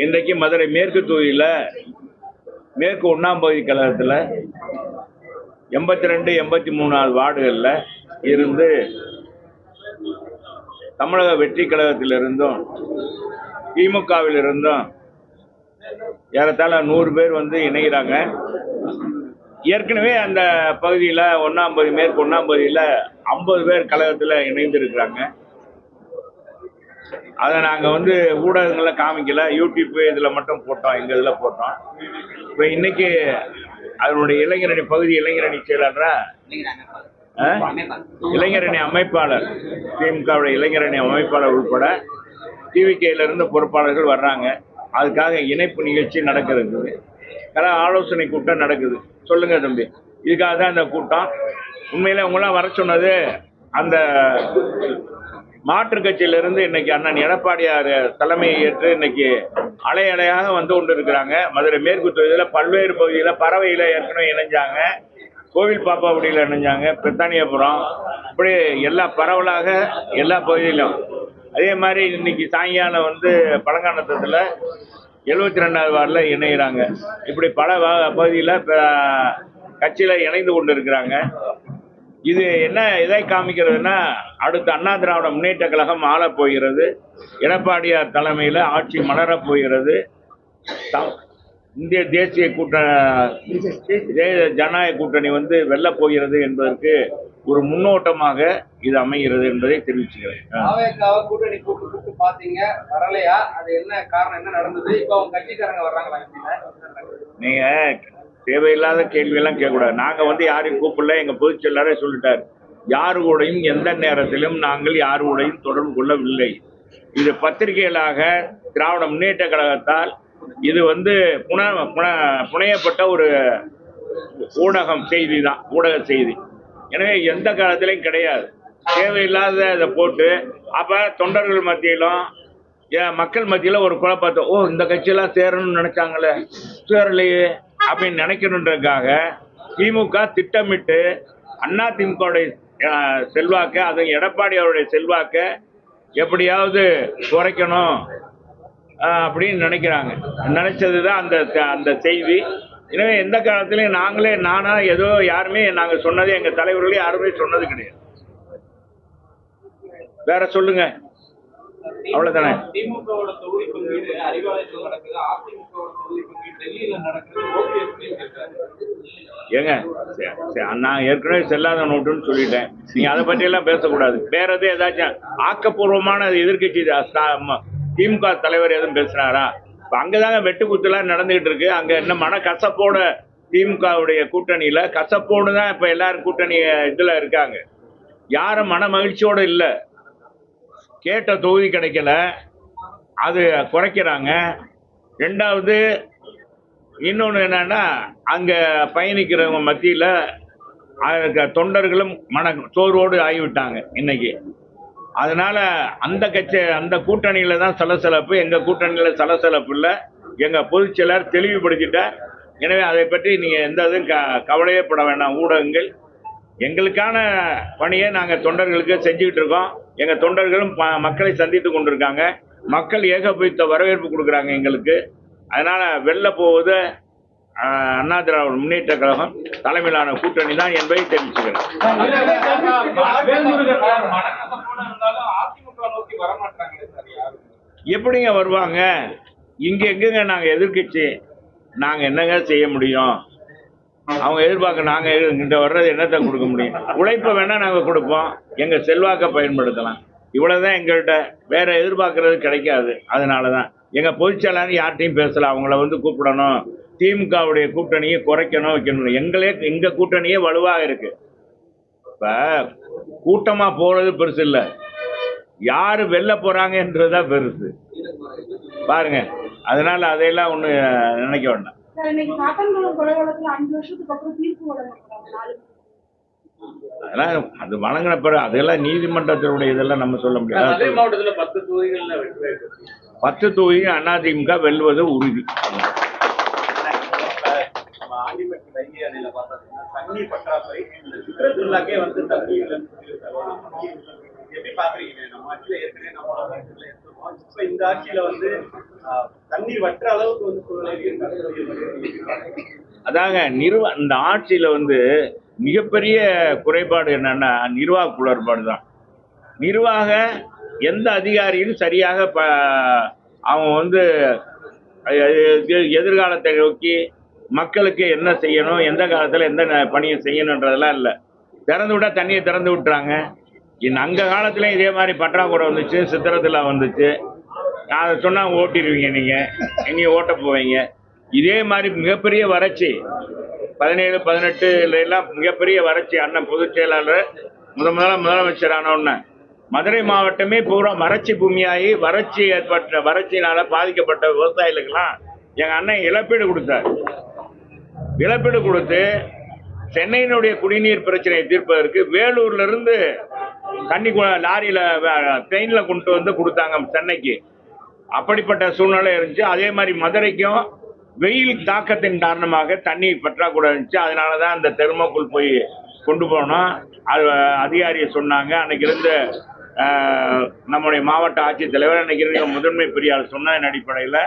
இன்றைக்கு மதுரை மேற்கு தொகுதியில் மேற்கு 1ஆம் பகுதி கழகத்தில் 82, 83 வார்டுகளில் இருந்து தமிழக வெற்றி கழகத்திலிருந்தும் திமுகவில் இருந்தும் ஏறத்தாழ 100 பேர் வந்து இணைகிறாங்க. ஏற்கனவே அந்த பகுதியில் 1ஆம் பகுதி மேற்கு 1ஆம் பகுதியில் 50 பேர் கழகத்தில் இணைந்திருக்கிறாங்க. அதை நாங்கள் வந்து ஊடகங்களில் காமிக்கல, யூடியூப் இதில் மட்டும் போட்டோம், எங்கள் இதில் போட்டோம். இப்போ இன்னைக்கு அதனுடைய இளைஞரணி பகுதி இளைஞரணி செயலாளரா இளைஞரணி அமைப்பாளர், திமுகவுடைய இளைஞரணி அமைப்பாளர் உட்பட டிவிகேயிலிருந்து பொறுப்பாளர்கள் வர்றாங்க. அதுக்காக இணைப்பு நிகழ்ச்சி நடக்கிறது, ஆலோசனை கூட்டம் நடக்குது. சொல்லுங்க தம்பி, இதுக்காக தான் இந்த கூட்டம். உண்மையில உங்களாம் வர சொன்னது அந்த மாற்றுக் கட்சியிலிருந்து இன்னைக்கு அண்ணன் எடப்பாடியார் தலைமையை ஏற்று இன்னைக்கு அலை அலையாக வந்து கொண்டு இருக்கிறாங்க. மதுரை மேற்கு தொகுதியில் பல்வேறு பகுதியில் பறவையில் ஏற்கனவே இணைஞ்சாங்க, கோவில் பாப்பாக்குடியில் இணைஞ்சாங்க, பிரித்தானியபுரம், இப்படி எல்லா பரவலாக எல்லா பகுதியிலும். அதே மாதிரி இன்னைக்கு சாயங்காலம் வந்து பழங்கானத்தில் 72வது வார்டில் இணைகிறாங்க. இப்படி பல பகுதியில் கட்சியில் இணைந்து கொண்டு இருக்கிறாங்க. இது என்ன இதை காமிக்கிறதுனா, அடுத்த அண்ணா திராவிட முன்னேற்ற கழகம் ஆளப் போகிறது, எடப்பாடியார் தலைமையில் ஆட்சி மலரப் போகிறது, இந்திய தேசிய ஜனநாயக கூட்டணி வந்து வெல்லப் போகிறது என்பதற்கு ஒரு முன்னோட்டமாக இது அமைகிறது என்பதை தெரிவிச்சுக்கிறேன். கூட்டணி கூப்பிட்டு பாத்தீங்க, வரலையா? அது என்ன காரணம், என்ன நடந்தது? இப்போ அவங்க கட்சிக்காரங்க வர்றாங்களா? நீங்க தேவையில்லாத கேள்வியெல்லாம் கேட்கக்கூடாது. நாங்கள் வந்து யாரையும் கூப்பிடல, எங்கள் பொதுச் செயலாளரே சொல்லிட்டார். யாரு கூடையும் எந்த நேரத்திலும் நாங்கள் யாரு கூடையும் தொடர்பு கொள்ளவில்லை. இது பத்திரிகைகளாக திராவிட முன்னேற்ற கழகத்தால் இது வந்து புனையப்பட்ட ஒரு ஊடகம் செய்தி தான், ஊடக செய்தி. எனவே எந்த காலத்திலையும் கிடையாது. தேவையில்லாத இதை போட்டு அப்போ தொண்டர்கள் மத்தியிலும் மக்கள் மத்தியில் ஒரு குழப்பத்தை, இந்த கட்சியெல்லாம் சேரணும்னு நினைச்சாங்களே, சேரலையே அப்படின்னு நினைக்கணுன்றதுக்காக திமுக திட்டமிட்டு அண்ணா திமுகவுடைய செல்வாக்க, அது எடப்பாடி அவருடைய செல்வாக்க எப்படியாவது குறைக்கணும் அப்படின்னு நினைக்கிறாங்க. நினைச்சதுதான் அந்த செய்தி. எனவே எந்த காலத்திலையும் நானா ஏதோ யாருமே நாங்கள் சொன்னது, எங்கள் தலைவர்களே யாருமே சொன்னது கிடையாது. வேற சொல்லுங்க, அவ்வளவுதானே. திமுகவோட தொகுதி பங்கீடு அறிவாலயத்தில் நடக்குது, அதிமுகவோட தொகுதி பங்கீடு டெல்லியில நடக்குது. ஏங்க, நான் ஏற்கனவே செல்லாத நோட்டுன்னு சொல்லிட்டேன். நீங்க அதை பற்றி எல்லாம் பேசக்கூடாது. வேற எதுவும் ஏதாச்சும் ஆக்கப்பூர்வமான எதிர்கட்சி திமுக தலைவர் எதுவும் பேசுறாரா? அங்கதாங்க வெட்டு குத்துலாம் நடந்துகிட்டு இருக்கு. அங்க என்ன மன கசப்போட திமுகவுடைய கூட்டணியில கசப்போடு தான் இப்ப எல்லாரும் கூட்டணி இதுல இருக்காங்க. யாரும் மன மகிழ்ச்சியோட இல்லை. கேட்ட தொகுதி கிடைக்கல, அது குறைக்கிறாங்க. ரெண்டாவது இன்னொன்று என்னன்னா, அங்கே பயணிக்கிறவங்க மத்தியில் தொண்டர்களும் சோர்வோடு ஆகிவிட்டாங்க இன்னைக்கு. அதனால அந்த கூட்டணியில் தான் சலசலப்பு, எங்கள் கூட்டணியில் சலசலப்பு இல்லை. எங்கள் பொதுச் செயலர் தெளிவுபடுத்திட்டார். எனவே அதை பற்றி நீங்கள் எந்த இதுவும் கவலையே பட வேண்டாம். ஊடகங்கள் எங்களுக்கான பணியை நாங்கள் தொண்டர்களுக்கு செஞ்சுக்கிட்டு இருக்கோம். எங்கள் தொண்டர்களும் மக்களை சந்தித்து கொண்டிருக்காங்க. மக்கள் ஏகோபித்த வரவேற்பு கொடுக்குறாங்க எங்களுக்கு. அதனால் வெளில போவது அண்ணா திராவிட முன்னேற்ற கழகம் தலைமையிலான கூட்டணி தான் என்பதை தெரிவிச்சுக்கிறேன். எப்படிங்க வருவாங்க? இங்கே எங்கெங்க நாங்கள் எதிர்கட்சி, நாங்கள் என்னங்க செய்ய முடியும்? அவங்க எதிர்பார்க்க நாங்கள் இங்கிட்ட வர்றது என்னத்தை கொடுக்க முடியும்? உழைப்பை வேணால் நாங்கள் கொடுப்போம், எங்கள் செல்வாக்கை பயன்படுத்தலாம். இவ்வளோதான் எங்கள்கிட்ட, வேற எதிர்பார்க்கறது கிடைக்காது. அதனால தான் எங்கள் பொதுச்செயலாளர் யார்ட்டையும் பேசலாம். அவங்கள வந்து கூப்பிடணும், திமுகவுடைய கூட்டணியை குறைக்கணும், வைக்கணும். எங்கள் கூட்டணியே வலுவாக இருக்கு. இப்போ கூட்டமாக போகிறது பெருசு இல்லை, யார் வெளில போகிறாங்கன்றதுதான் பெருசு பாருங்க. அதனால அதையெல்லாம் ஒன்று நினைக்க வேண்டாம். அதெல்லாம் அது வழங்கின பிறகு அதெல்லாம் நீதிமன்றத்தினுடைய இதெல்லாம் நம்ம சொல்ல முடியாது. 10 தொகுதியும் அதிமுக வெல்வது உறுதி. தண்ணீர் பற்றாக்குறை, சுற்றுலாக்கே வந்து தண்ணீர் எப்படி பாக்குறீங்க? நம்ம ஆட்சியில ஏற்கனவே நம்ம ஆட்சியில இருக்கோம். இப்ப இந்த ஆட்சியில வந்து தண்ணீர் வற்ற அளவுக்கு வந்து சூழ்நிலை இருக்கு. அதாங்க இந்த ஆட்சியில வந்து மிகப்பெரிய குறைபாடு என்னன்னா நிர்வாக குளறுபாடு தான். நிர்வாக எந்த அதிகாரியும் சரியாக அவன் வந்து எதிர்காலத்தை நோக்கி மக்களுக்கு என்ன செய்யணும், எந்த காலத்தில் எந்த பணியை செய்யணுன்றதெல்லாம் இல்லை. திறந்து விட்டா தண்ணியை திறந்து விட்டுறாங்க. அங்க காலத்துலயும் இதே மாதிரி பற்றாக்குறை வந்துச்சு, சித்திரத்தில் வந்துச்சு. அதை சொன்னா ஓட்டிடுவீங்க, நீங்க ஓட்ட போவீங்க. இதே மாதிரி மிகப்பெரிய வறட்சி 17, 18 எல்லாம் மிகப்பெரிய வறட்சி. அண்ணன் பொதுச் செயலாளர் முதலமைச்சர் ஆனோன்னு மதுரை மாவட்டமே பூரா வறட்சி பூமியாகி வறட்சியினால பாதிக்கப்பட்ட விவசாயிகளுக்கெல்லாம் எங்க அண்ணன் இழப்பீடு கொடுத்தார். இழப்பீடு கொடுத்து சென்னையினுடைய குடிநீர் பிரச்சனையை தீர்ப்பதற்கு வேலூர்ல இருந்து தண்ணி லாரியில ட்ரெயின்ல கொண்டு வந்து கொடுத்தாங்க சென்னைக்கு. அப்படிப்பட்ட சூழ்நிலை இருந்துச்சு. அதே மாதிரி மதுரைக்கும் வெயில் தாக்கத்தின் காரணமாக தண்ணீர் பற்றாக்குறை இருந்துச்சு. அதனாலதான் அந்த தெர்மோக்குள் போய் கொண்டு போனோம். அது அதிகாரியை சொன்னாங்க. அன்னைக்கு இருந்த நம்முடைய மாவட்ட ஆட்சித்தலைவர் அன்னைக்கு இருந்த முதன்மை பெரியார் சொன்னதன் அடிப்படையில்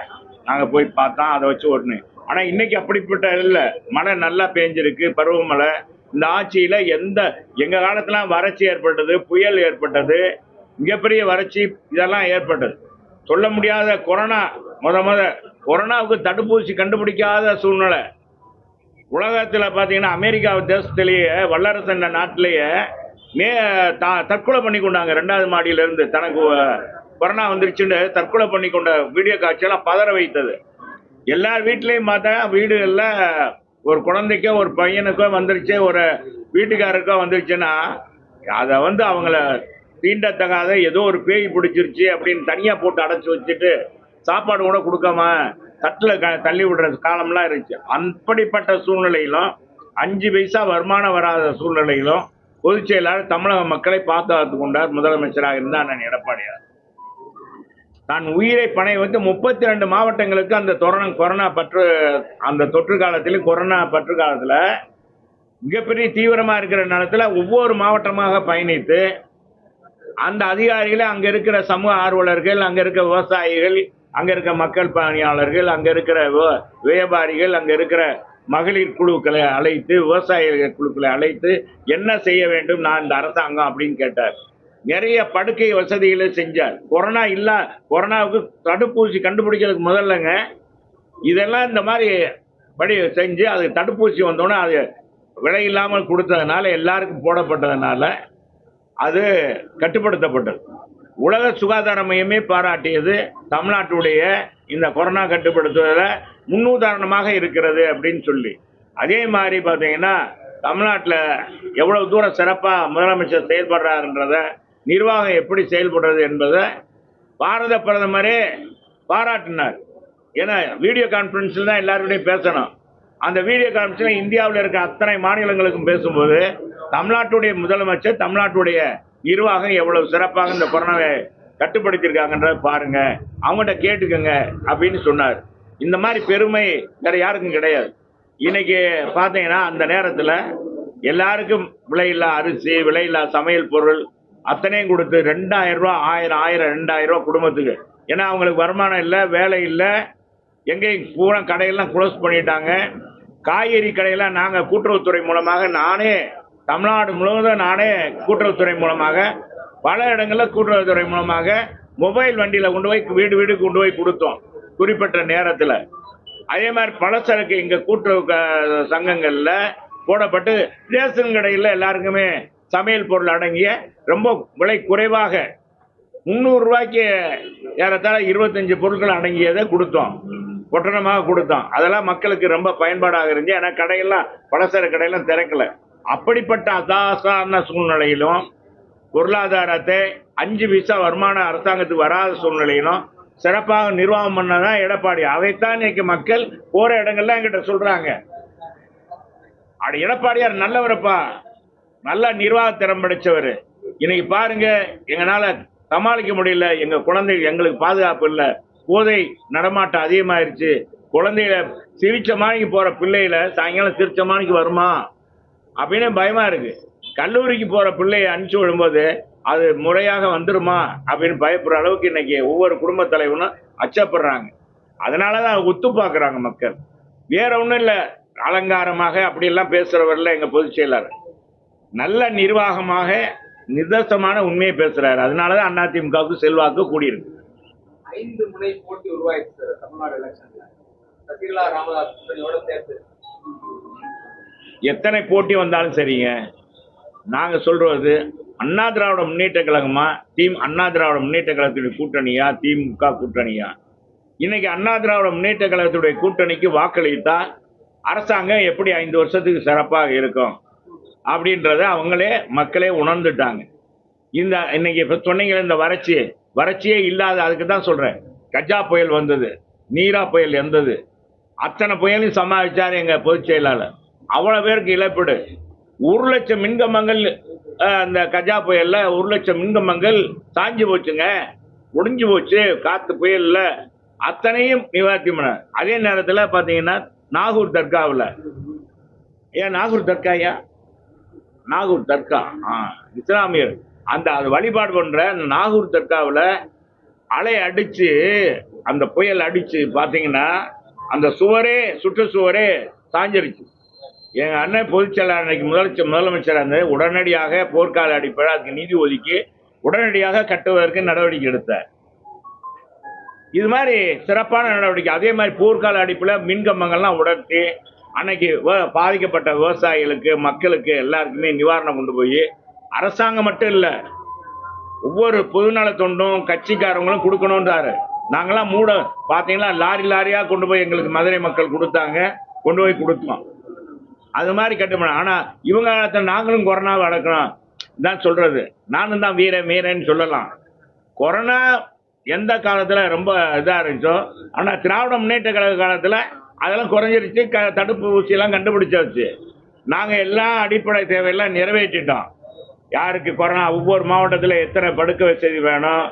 நாங்கள் போய் பார்த்தோம். அதை வச்சு ஒன்று. ஆனால் இன்னைக்கு அப்படிப்பட்ட இல்லை. மழை நல்லா பெஞ்சிருக்கு, பருவமழை. இந்த ஆட்சியில் எங்கள் காலத்துல வறட்சி ஏற்பட்டது, புயல் ஏற்பட்டது, மிகப்பெரிய வறட்சி இதெல்லாம் ஏற்பட்டது. சொல்ல முடியாத கொரோனா கொரோனாவுக்கு தடுப்பூசி கண்டுபிடிக்காத சூழ்நிலை. உலகத்தில் பார்த்தீங்கன்னா அமெரிக்கா தேசத்திலேயே வல்லரசு என்ற நாட்டிலேயே தற்கொலை பண்ணி கொண்டாங்க. 2வது மாடியிலிருந்து தனக்கு கொரோனா வந்துருச்சுன்னு தற்கொலை பண்ணி கொண்ட வீடியோ காட்சியெல்லாம் பதற வைத்தது. எல்லார் வீட்லேயும் பார்த்தா வீடுகளில் ஒரு குழந்தைக்கோ ஒரு பையனுக்கோ வந்துருச்சு, ஒரு வீட்டுக்காரருக்கோ வந்துருச்சுன்னா அதை அவங்கள தீண்டத்தகாத ஏதோ ஒரு பேய் பிடிச்சிருச்சு அப்படின்னு தனியாக போட்டு அடைச்சி வச்சுட்டு சாப்பாடு கூட கொடுக்காம தட்டில் தள்ளி விடுற காலம்லாம் இருந்துச்சு. அப்படிப்பட்ட சூழ்நிலையிலும் 5 பைசா வருமானம் வராத சூழ்நிலையிலும் பொதுச் செயலாளர் தமிழக மக்களை பாதுகாத்து கொண்டார். முதலமைச்சராக இருந்தார் அண்ணன் எடப்பாடியார். தான் உயிரை பணைய வைத்து 32 மாவட்டங்களுக்கு அந்த தொற்று காலத்திலும் கொரோனா பற்று காலத்தில் மிகப்பெரிய தீவிரமாக இருக்கிற நேரத்தில் ஒவ்வொரு மாவட்டமாக பயணித்து அந்த அதிகாரிகளை அங்கே இருக்கிற சமூக ஆர்வலர்கள், அங்கே இருக்க விவசாயிகள், அங்கே இருக்க மக்கள் பணியாளர்கள், அங்கே இருக்கிற வியாபாரிகள், அங்கே இருக்கிற மகளிர் குழுக்களை அழைத்து, விவசாயிகள் குழுக்களை அழைத்து என்ன செய்ய வேண்டும் நான் இந்த அரசாங்கம் அப்படின்னு கேட்டார். நிறைய படுக்கை வசதிகளை செஞ்சார். கொரோனாவுக்கு தடுப்பூசி கண்டுபிடிக்கிறதுக்கு முதல்லங்க இதெல்லாம் இந்த மாதிரி படி செஞ்சு அது தடுப்பூசி வந்தோன்னே அது விலை இல்லாமல் கொடுத்ததுனால, எல்லாருக்கும் போடப்பட்டதுனால அது கட்டுப்படுத்தப்பட்டது. உலக சுகாதார மையமே பாராட்டியது தமிழ்நாட்டுடைய இந்த கொரோனா கட்டுப்படுத்துவதில் முன்னுதாரணமாக இருக்கிறது அப்படின்னு சொல்லி. அதே மாதிரி பார்த்தீங்கன்னா தமிழ்நாட்டில் எவ்வளவு தூரம் சிறப்பாக முதலமைச்சர் செயல்படுறாருன்றத, நிர்வாகம் எப்படி செயல்படுறது என்பதை பாரத பிரதமரே பாராட்டினார். ஏன்னா வீடியோ கான்ஃபரன்ஸில் தான் எல்லாருடையும் பேசணும். அந்த வீடியோ கான்ஃபரன்ஸில் இந்தியாவில் இருக்க அத்தனை மாநிலங்களுக்கும் பேசும்போது தமிழ்நாட்டுடைய முதலமைச்சர், தமிழ்நாட்டுடைய நிர்வாகம் எவ்வளவு சிறப்பாக இந்த கொரோனாவை கட்டுப்படுத்தியிருக்காங்கன்றத பாருங்க, அவங்ககிட்ட கேட்டுக்கோங்க அப்படின்னு சொன்னார். இந்த மாதிரி பெருமை வேற யாருக்கும் கிடையாது. இன்னைக்கு பார்த்தீங்கன்னா அந்த நேரத்தில் எல்லாருக்கும் விலையில்லா அரிசி, விலையில்லா சமையல் பொருள் அத்தனையும் கொடுத்து 2000 ரூபா, 1000, 2000 ரூபா குடும்பத்துக்கு. ஏன்னா அவங்களுக்கு வருமானம் இல்லை, வேலை இல்லை, எங்கேயும் பூரா கடையெல்லாம் க்ளோஸ் பண்ணிட்டாங்க. காய்கறி கடையெல்லாம் நாங்கள் கூட்டுறவுத்துறை மூலமாக, தமிழ்நாடு முழுவதும் கூட்டுறவுத்துறை மூலமாக பல இடங்களில் கூட்டுறவுத்துறை மூலமாக மொபைல் வண்டியில் கொண்டு போய் வீடு கொண்டு போய் கொடுத்தோம் குறிப்பிட்ட நேரத்தில். அதே மாதிரி பலசரக்கு எங்கள் கூட்டுறவு சங்கங்களில் போடப்பட்டு ரேஷன் கடையில் எல்லாருக்குமே சமையல் பொருள் அடங்கிய ரொம்ப விலை குறைவாக 300 ரூபாய்க்கு ஏறத்தாழ 25 பொருட்கள் அடங்கியதை கொடுத்தோம், பொட்டணமாக கொடுத்தோம். அதெல்லாம் மக்களுக்கு ரொம்ப பயன்பாடாக இருந்துச்சு. ஏன்னா கடையெல்லாம் பலசர கடையெல்லாம் திறக்கலை. அப்படிப்பட்ட அசாதாரண சூழ்நிலையிலும் பொருளாதாரத்தை 5 பைசா வருமானம் அரசாங்கத்துக்கு வராத சூழ்நிலையிலும் சிறப்பாக நிர்வாகம் பண்ணதான் எடப்பாடி. அதைத்தான் இன்னைக்கு மக்கள் போற இடங்கள்லாம் என்கிட்ட சொல்றாங்க, அப்படி எடப்பாடியார் நல்லவரப்பா, நல்ல நிர்வாக திறம் படைச்சவர். இன்னைக்கு பாருங்க, எங்களால சமாளிக்க முடியல, எங்க குழந்தைகள் எங்களுக்கு பாதுகாப்பு இல்லை, போதை நடமாட்டம் அதிகமாயிருச்சு, குழந்தைகளை சிரிச்ச மாணிக்கு போற பிள்ளைகளை சாயங்காலம் சிரிச்ச மாணிக்கு வருமா அப்படின்னு பயமா இருக்கு. கல்லூரிக்கு போற பிள்ளைய அனுப்பிச்சு விடும்போது அது முறையாக வந்துருமா அப்படின்னு பயப்படுற அளவுக்கு இன்னைக்கு ஒவ்வொரு குடும்ப தலைவனும் அச்சப்படுறாங்க. அதனாலதான் ஒத்து பார்க்குறாங்க மக்கள். வேற ஒன்றும் இல்லை, அலங்காரமாக அப்படியெல்லாம் பேசுறவர்ல எங்க பொதுச் செயலாளர் நல்ல நிர்வாகமாக நிதர்சனமான உண்மையை பேசுறாரு. அதனாலதான் அதிமுகவுக்கு செல்வாக்கு கூடியிருக்கு. 5 முனை போட்டி உருவாயிடுச்சு சார் தமிழ்நாடு எலெக்ஷன்ல. சசிகலா ராமதாஸ் கூட்டணியோட சேர்த்து எத்தனை போட்டி வந்தாலும் சரிங்க, நாங்க சொல்றது அண்ணா திராவிட முன்னேற்ற கழகமா அண்ணா திராவிட முன்னேற்ற கழகத்துடைய கூட்டணியா திமுக கூட்டணியா? இன்னைக்கு அண்ணா திராவிட முன்னேற்ற கழகத்துடைய கூட்டணிக்கு வாக்களித்தா அரசாங்கம் எப்படி 5 வருஷத்துக்கு சிறப்பாக இருக்கும் அப்படின்றத அவங்களே மக்களே உணர்ந்துட்டாங்க. இந்த இன்னைக்கு இப்ப சொன்னீங்க இந்த வறட்சியே இல்லாத, அதுக்கு தான் சொல்றேன். கஜா புயல் வந்தது, நீரா புயல் இருந்தது, அத்தனை புயலையும் சமாளிச்சார் எங்க பொதுச் செயலாளர். அவ்வளவு பேருக்கு இழப்பீடு. 1 லட்சம் மின்கம்பங்கள் அந்த கஜா புயல்ல 1 லட்சம் மின்கம்பங்கள் சாஞ்சு போச்சுங்க, ஒடிஞ்சு போச்சு காத்து புயல்ல. அத்தனையும் நிவர்த்தி பண்ண. அதே நேரத்தில் பாத்தீங்கன்னா நாகூர் தர்காவில், நாகூர் தர்காயா, நாகூர் தர்கா இஸ்லாமியர் அந்த அது வழிபாடு பண்ற நாகூர் தர்காவில் அலை அடிச்சு, அந்த புயல் அடிச்சு பாத்தீங்கன்னா அந்த சுற்றுச்சுவரே சாஞ்சிருச்சு. எங்க அண்ணன் பொதுச் செயலாளர் அன்னைக்கு முதலமைச்சர் அந்த உடனடியாக போர்க்கால அடிப்படை அதுக்கு நிதி ஒதுக்கி உடனடியாக கட்டுவதற்கு நடவடிக்கை எடுத்தார். இது மாதிரி சிறப்பான நடவடிக்கை. அதே மாதிரி போர்க்கால அடிப்பில் மின்கம்பங்கள்லாம் உடனே அன்னைக்கு பாதிக்கப்பட்ட விவசாயிகளுக்கு மக்களுக்கு எல்லாருக்குமே நிவாரணம் கொண்டு போய் அரசாங்கம் மட்டும் இல்லை, ஒவ்வொரு பொதுநல தொண்டும் கட்சிக்காரங்களும் கொடுக்கணும்ன்றாரு. நாங்களாம் பார்த்தீங்கன்னா லாரியா கொண்டு போய் எங்களுக்கு மதுரை மக்கள் கொடுத்தாங்க, கொண்டு போய் கொடுத்தோம். அது மாதிரி கட்டுமான. ஆனால் இவங்க நாங்களும் கொரோனாவை அடக்கணும் தான் சொல்றது. நானும் தான் வீரன்னு சொல்லலாம். கொரோனா எந்த காலத்தில் ரொம்ப இதாக இருந்துச்சோ, ஆனால் திராவிட முன்னேற்ற கழக காலத்தில் அதெல்லாம் குறைஞ்சிருச்சு. தடுப்பு ஊசியெல்லாம் கண்டுபிடிச்சாச்சு. நாங்கள் எல்லா அடிப்படை தேவையெல்லாம் நிறைவேற்றிட்டோம். யாருக்கு கொரோனா, ஒவ்வொரு மாவட்டத்தில் எத்தனை படுக்கை வசதி வேணும்,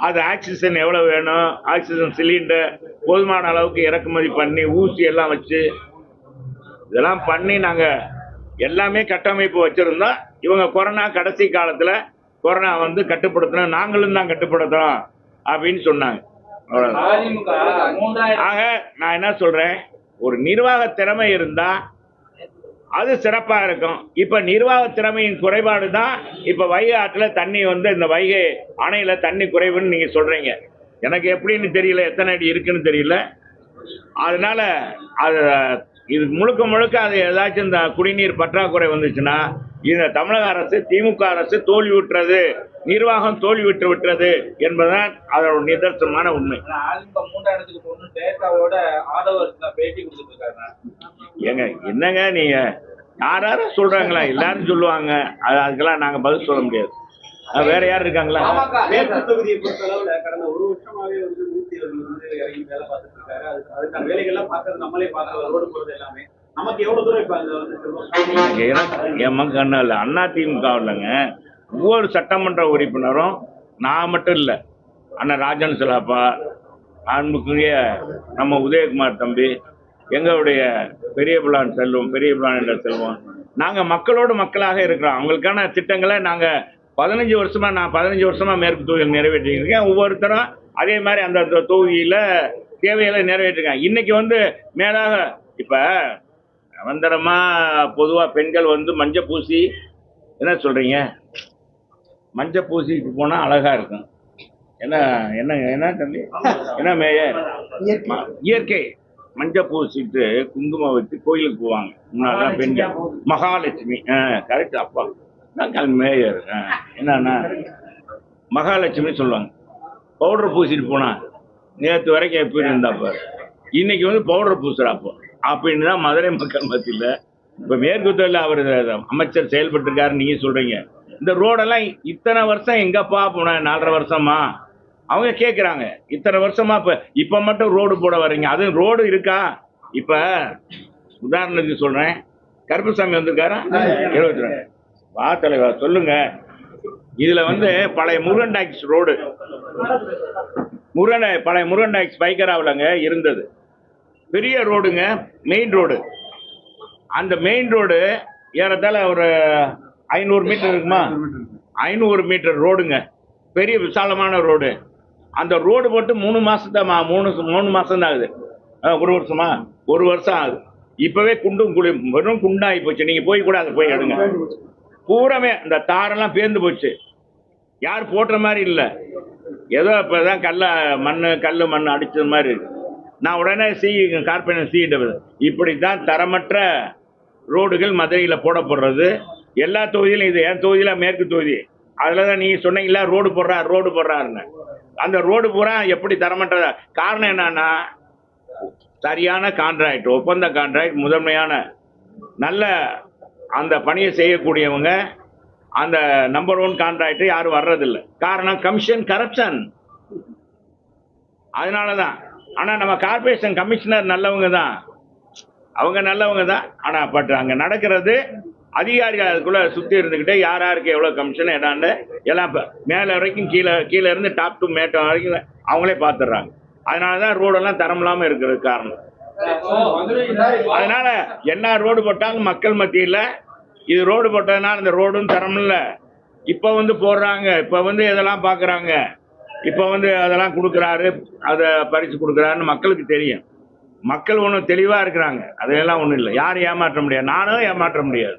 அது ஆக்சிஜன் எவ்வளோ வேணும், ஆக்சிஜன் சிலிண்டர் போதுமான அளவுக்கு இறக்குமதி பண்ணி ஊசி எல்லாம் வச்சு இதெல்லாம் பண்ணி நாங்கள் எல்லாமே கட்டமைப்பு வச்சுருந்தோம். இவங்க கொரோனா கடைசி காலத்தில் கொரோனா கட்டுப்படுத்தணும், நாங்களும் தான் கட்டுப்படுத்தணும் அப்படின்னு சொன்னாங்க. ஆக நான் என்ன சொல்றேன், ஒரு நிர்வாக திறமை இருந்தா அது சிறப்பா இருக்கும். இப்ப நிர்வாக திறமையின் குறைபாடு தான் இப்ப வைகை ஆற்றுல தண்ணி இந்த வைகை அணையில தண்ணி குறைவுன்னு நீங்க சொல்றீங்க. எனக்கு எப்படின்னு தெரியல, எத்தனை அடி இருக்குன்னு தெரியல. அதனால அது இது முழுக்க அது ஏதாச்சும் இந்த குடிநீர் பற்றாக்குறை வந்துச்சுன்னா இந்த தமிழக அரசு திமுக அரசு தோல்வியுற்றது, நிர்வாகம் தோல்வியுற்று விட்டது என்பதுதான் அதோட நிதர்சனமான உண்மை. ஏங்க என்னங்க நீங்க யாரும் சொல்றாங்களா? எல்லாரும் சொல்லுவாங்க, அதுக்கெல்லாம் நாங்க பதில் சொல்ல முடியாது. வேற யார் இருக்காங்களா? மேற்கு தொகுதியை பொறுத்தளவுல கடந்த 1 வருஷமாவே 120 இறங்கி வேலை பார்த்துட்டு இருக்காரு. அதுக்கான வேலைகள்லாம் பார்க்கறது நம்மளே பார்க்கறது, ரோடு போறது எல்லாமே. நமக்கு எவ்வளவு தூரம் இப்ப என் மக்கள் இல்ல அதிமுக இல்லைங்க. ஒவ்வொரு சட்டமன்ற உறுப்பினரும் நான் மட்டும் இல்லை, அண்ணன் ராஜன் சிலாப்பா, அன்புக்குரிய நம்ம உதயகுமார் தம்பி, எங்களுடைய பெரிய பிளான் என்ற செல்வம், நாங்கள் மக்களோடு மக்களாக இருக்கிறோம். அவங்களுக்கான திட்டங்களை நாங்கள் 15 வருஷமா மேற்கு தொகுதியில் நிறைவேற்றிருக்கேன். ஒவ்வொருத்தரும் அதே மாதிரி அந்த தொகுதியில் தேவைகளை நிறைவேற்றிருக்காங்க. இன்னைக்கு மேலாக இப்போ நிரந்தரமா பொதுவாக பெண்கள் மஞ்சள் பூசி என்ன சொல்றீங்க, மஞ்சள் பூசிட்டு போனால் அழகா இருக்கும். என்ன தம்பி, என்ன மேயர், இயற்கை மஞ்சள் பூசிட்டு குங்குமம் வச்சு கோயிலுக்கு போவாங்க. முன்னாடி பெண்கள் மகாலட்சுமி, கரெக்ட். அப்பா தான் மேயர். என்னன்னா மகாலட்சுமி சொல்லுவாங்க. பவுடர் பூசிட்டு போனா நேற்று வரைக்கும் எப்படி இருந்தாப்ப இன்னைக்கு பவுடர் பூசுறாப்போ அப்படின்னு தான் மதுரை மக்கள் மத்தியில் இப்போ மேற்கு தொழில் அவர் அமைச்சர் செயல்பட்டு இருக்காரு. நீங்க சொல்றீங்க இந்த ரோடெல்லாம் இத்தனை வருஷம் எங்கப்பா போன, 4.5 வருஷமா அவங்க கேட்குறாங்க. இத்தனை வருஷமா இப்ப மட்டும் ரோடு போட வர்றீங்க, அது ரோடு இருக்கா? இப்ப உதாரணத்துக்கு சொல்றேன், கருப்புசாமி வந்திருக்காரா 22 வா தலைவர் சொல்லுங்க. இதுல பழைய முருகன் டாக்ஸ் ரோடு, பழைய முருகன் டாக்ஸ் பைக்கராவிலங்க இருந்தது. பெரிய ரோடுங்க, மெயின் ரோடு. அந்த மெயின் ரோடு ஏறத்தாழ ஒரு 500 மீட்டர் இருக்குமா? 500 மீட்டர் ரோடுங்க, பெரிய விசாலமான ரோடு. அந்த ரோடு போட்டு 3 மாசம் தான் ஆகுது. ஒரு வருஷமா, ஒரு வருஷம் ஆகுது. இப்பவே குண்டும் குழி வெறும் குண்டாகி போச்சு. நீங்க போய் கூட அதை போய் எடுங்க. பூராமே அந்த தாரெல்லாம் பேர்ந்து போச்சு. யார் போட்டுற மாதிரி இல்லை. ஏதோ இப்பதான் கல் மண் அடிச்சது மாதிரி இருக்கு. நான் உடனே கார்பரேஷன் இப்படித்தான் தரமற்ற ரோடுகள் மதுரையில் போடப்படுறது. எல்லா தொகுதியிலும் இது என் தொகுதியில மேற்கு தொகுதி. அதில் தான் நீங்கள் சொன்னீங்களா ரோடு போடுறாருன்னு. அந்த ரோடு பூரா எப்படி தரமற்றதா? காரணம் என்னன்னா, சரியான கான்ட்ராக்ட், ஒப்பந்த கான்ட்ராக்ட், முதன்மையான நல்ல அந்த பணியை செய்யக்கூடியவங்க, அந்த நம்பர் 1 கான்ட்ராக்ட் யாரும் வர்றதில்லை. காரணம் கமிஷன், கரப்ஷன். அதனால தான். ஆனால் நம்ம கார்பரேஷன் கமிஷனர் நல்லவங்க தான், அவங்க நல்லவங்க தான். ஆனால் பட் அங்கே நடக்கிறது அதிகாரிகள் அதுக்குள்ளே சுற்றி இருந்துக்கிட்டே யாருக்கு எவ்வளோ கமிஷன் என்னான்னு எல்லாம் மேலே வரைக்கும் கீழே இருந்து டாப் டு மேட்டம் வரைக்கும் அவங்களே பார்த்துடுறாங்க. அதனால தான் ரோடெல்லாம் தரம் இல்லாமல் இருக்கிறது காரணம். அதனால என்ன ரோடு போட்டாலும் மக்கள் மத்தியில் இது ரோடு போட்டதுனால இந்த ரோடும் தரம் இல்லை. இப்போ போடுறாங்க, இப்போ இதெல்லாம் பார்க்குறாங்க, இப்போ அதெல்லாம் கொடுக்குறாரு, அதை பறித்து கொடுக்குறாருன்னு மக்களுக்கு தெரியும். மக்கள் ஒன்றும் தெளிவாக இருக்கிறாங்க. அதெல்லாம் ஒன்றும் இல்லை. யாரும் ஏமாற்ற முடியாது, நானும் ஏமாற்ற முடியாது.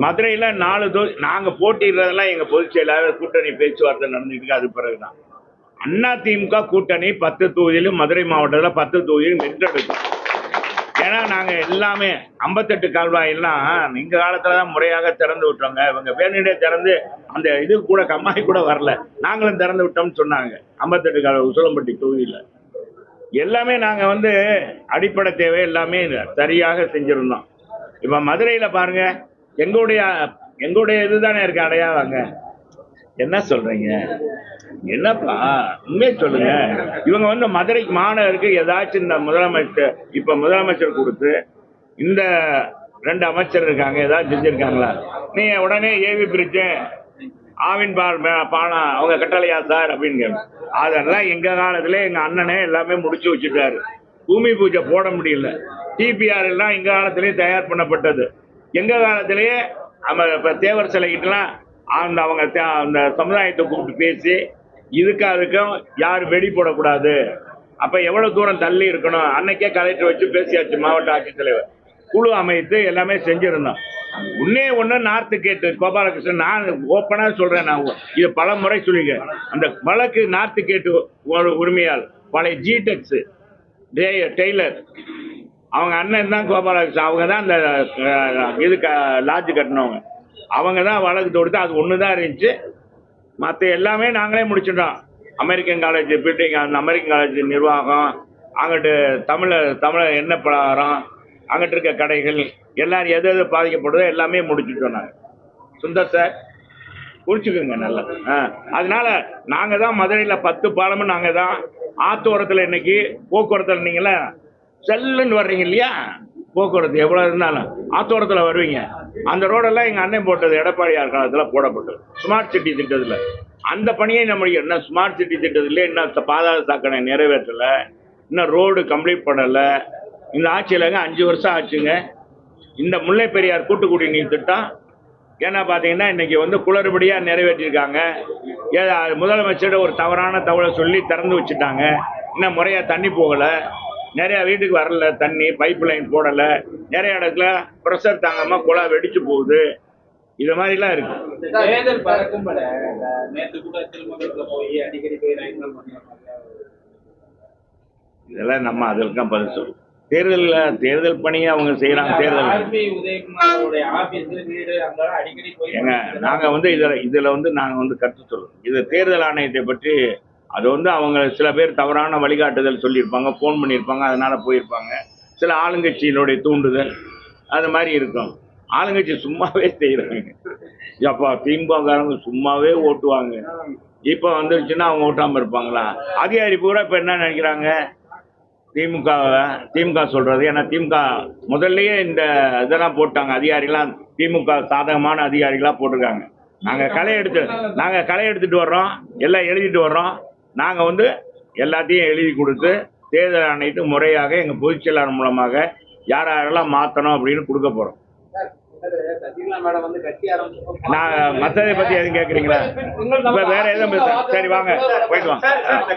மதுரையில் 4 தொகுதி நாங்கள் போட்டிடுறதெல்லாம் எங்கள் பொதுச் செயலாளர் கூட்டணி பேச்சுவார்த்தை நடந்துட்டு அது பிறகுதான். அதிமுக கூட்டணி 10 தொகுதியிலும் மதுரை மாவட்டத்தில் 10 தொகுதியிலும் வென்றெடுக்கும். ஏன்னா நாங்கள் எல்லாமே 58 கால்வாயெல்லாம் இந்த காலத்தில் தான் முறையாக திறந்து விட்டோங்க. இவங்க வேணுடே திறந்து அந்த இது கூட கம்மாய் கூட வரல, நாங்களும் திறந்து விட்டோம்னு சொன்னாங்க. 58 கால்வாய் உசிலம்பட்டி தொகுதியில் எல்லாமே நாங்கள் அடிப்படை தேவை எல்லாமே சரியாக செஞ்சுருந்தோம். இப்போ மதுரையில் பாருங்க, எங்களுடைய இதுதானே இருக்கு அடையாளங்க. என்ன சொல்றீங்க? என்னப்பா உண்மையை சொல்லுங்க. இவங்க மதுரை மாநகருக்கு ஏதாச்சும் இந்த முதலமைச்சர் இப்ப முதலமைச்சர் கொடுத்து இந்த 2 அமைச்சர் இருக்காங்க, ஏதாவது செஞ்சிருக்காங்களா? நீ உடனே ஏவி பிரிட்ஜ் ஆவின் பாலம் அவங்க கட்டளையா சார் அப்படின்னு. அதெல்லாம் எங்க காலத்துல எங்க அண்ணனே எல்லாமே முடிச்சு வச்சுட்டாரு. பூமி பூஜை போட முடியல. டிபிஆர் எல்லாம் எங்க காலத்திலேயே தயார் பண்ணப்பட்டது. எங்க காலத்திலேயே நம்ம தேவர் சிலைக்கிட்டலாம் அந்த சமுதாயத்தை கூப்பிட்டு பேசி அதுக்கும் யாரும் வெடி போடக்கூடாது, அப்ப எவ்வளவு தூரம் தள்ளி இருக்கணும் அன்னைக்கே கலெக்டர் வச்சு பேசியாச்சு. மாவட்ட ஆட்சித்தலைவர் குழு அமைத்து எல்லாமே செஞ்சிருந்தோம். ஒண்ணு நார்த்து கேட்டு கோபாலகிருஷ்ணன், நான் ஓப்பனா சொல்றேன், நான் இது பல முறை சொல்லிக்கிறேன். அந்த வழக்கு நார்த்து கேட்டு உரிமையால் பழைய ஜிடெக்ஸ் டெய்லர் அவங்க அண்ணன் தான் கோபாலகிருஷ்ணன். அவங்க தான் அந்த இது லாட்ஜ் கட்டினவங்க. அவங்க தான் வழக்கு தொடுத்து. அது ஒண்ணுதான் இருந்துச்சு, மற்ற எல்லாமே நாங்களே முடிச்சிட்டோம். அமெரிக்கன் காலேஜ் பில்டிங், அந்த அமெரிக்கன் காலேஜ் நிர்வாகம், அங்கிட்டு தமிழ் எண்ணெய் பலகாரம், அங்கிட்டு இருக்க கடைகள் எல்லாரும் எது பாதிக்கப்படுதோ எல்லாமே முடிச்சுட்டோம் நாங்கள். சுந்தர் சார் குறிச்சுக்கோங்க நல்லா. அதனால நாங்கள் தான் மதுரையில் 10 பாலமும் நாங்கள் தான். ஆத்தோரத்தில் இன்னைக்கு போக்குவரத்தில் நீங்கள செல்லுன்னு வர்றீங்க இல்லையா, போக்குவரத்து எவ்வளோ இருந்தாலும் ஆத்தோரத்தில் வருவீங்க. அந்த ரோடெல்லாம் எங்கள் அண்ணன் போட்டது, எடப்பாடியார் காலத்தில் போடப்பட்டது ஸ்மார்ட் சிட்டி திட்டத்தில். அந்த பணியை நம்ம இன்னும் ஸ்மார்ட் சிட்டி திட்டத்திலே இன்னும் பாதாள சாக்கடை நிறைவேற்றலை, இன்னும் ரோடு கம்ப்ளீட் பண்ணலை. இந்த ஆட்சியிலங்க 5 வருஷம் ஆச்சுங்க. இந்த முல்லை பெரியார் கூட்டு குடிநீர் திட்டம் ஏன்னா பார்த்தீங்கன்னா இன்னைக்கு குளறுபடியாக நிறைவேற்றிருக்காங்க. முதலமைச்சர் ஒரு தவறான தகவலை சொல்லி திறந்து வச்சுட்டாங்க. இன்னும் முறையாக தண்ணி போகலை, நிறைய வீட்டுக்கு வரல தண்ணி, பைப் லைன் போடலை, நிறைய இடத்துல ப்ரெஷர் தாங்காம குழா வெடிச்சு போகுது. இது மாதிரிலாம் இருக்கு. தேர்தல் பறக்கும் பட நேற்று கூட திருமணத்துல போய் அடிக்கடி போய் இதெல்லாம் நம்ம அதற்கும் பதில் சொல்லுவோம். தேர்தல் பணியை அவங்க செய்யறாங்க. தேர்தல் ஏங்க நாங்க இதுல நாங்க கருத்து சொல்லுவோம். இது தேர்தல் ஆணையத்தை பற்றி அது அவங்க சில பேர் தவறான வழிகாட்டுதல் சொல்லியிருப்பாங்க, ஃபோன் பண்ணியிருப்பாங்க, அதனால போயிருப்பாங்க. சில ஆளுங்கட்சியினுடைய தூண்டுதல் அது மாதிரி இருக்கும். ஆளுங்கட்சி சும்மாவே செய்யறாங்க. அப்பா திமுககாரங்க சும்மாவே ஓட்டுவாங்க. இப்ப வந்துருச்சுன்னா அவங்க ஓட்டாம இருப்பாங்களா? அதிகாரி பூரா இப்ப என்ன நினைக்கிறாங்க, திமுக சொல்றது. ஏன்னா திமுக முதல்லயே இந்த இதெல்லாம் போட்டாங்க, அதிகாரிகளாம் திமுக சாதகமான அதிகாரிகளா போட்டிருக்காங்க. நாங்க களை எடுத்துட்டு வர்றோம், எல்லாம் எழுதிட்டு வர்றோம். நாங்க எல்லாத்தையும் எழுதி கொடுத்து தேர்தல் ஆணையத்துக்கு முறையாக எங்க பொதுச் செயலாளர் மூலமாக யாரெல்லாம் மாற்றணும் அப்படின்னு கொடுக்க போறோம். சசிகலா மேடம் வந்து கட்சி ஆரம்பிச்சப்போ நான் மற்றதை பத்தி எதுவும் கேட்குறீங்களா? இப்போ வேற எதுவும் பேசுறேன். சரி வாங்க போயிட்டு வாங்க.